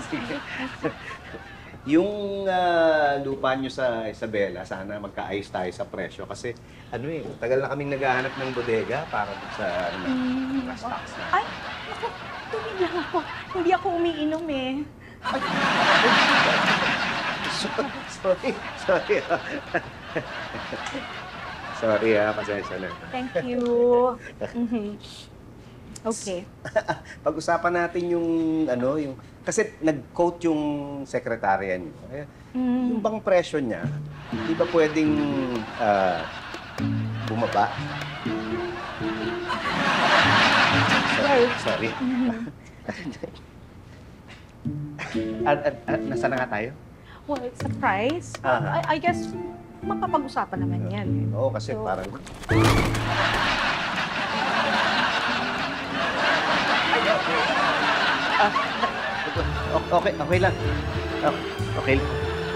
Sige. Yung lupa nyo sa Isabela, sana magkaayos tayo sa presyo. Kasi ano eh, tagal na kaming naghahanap ng bodega para sa ano, mga stocks na. Ay, naku, tubig lang ako. Hindi ako umiinom eh. Sorry, sorry. Sorry pasensya na. Thank you. Mhm. Okay. Pag-usapan natin yung ano, yung kasi nag-quote yung sekretarya niyo. Yung bang presyo niya, di ba pwedeng bumaba? Sorry. Nasaan na nga tayo? Well, surprise. I guess, mapapag-usapan naman yan. Oo, kasi So, parang... okay lang. Okay lang.